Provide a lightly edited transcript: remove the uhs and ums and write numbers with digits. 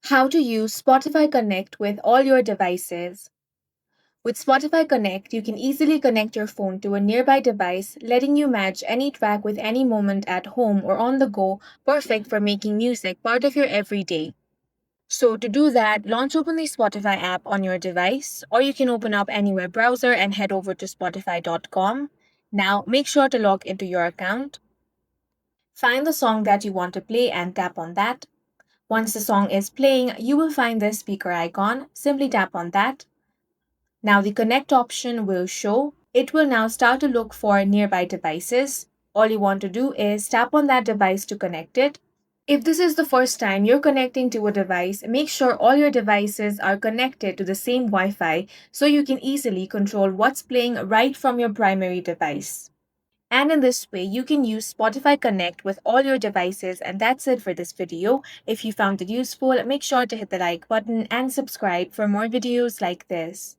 How to use Spotify Connect with all your devices. With Spotify Connect, you can easily connect your phone to a nearby device, letting you match any track with any moment at home or on the go, perfect for making music part of your everyday. So, to do that, launch open the Spotify app on your device, or you can open up any web browser and head over to Spotify.com. Now, make sure to log into your account. Find the song that you want to play and tap on that. Once the song is playing, you will find this speaker icon. Simply tap on that. Now the connect option will show. It will now start to look for nearby devices. All you want to do is tap on that device to connect it. If this is the first time you're connecting to a device, make sure all your devices are connected to the same Wi-Fi so you can easily control what's playing right from your primary device. And in this way, you can use Spotify Connect with all your devices. And that's it for this video. If you found it useful, make sure to hit the like button and subscribe for more videos like this.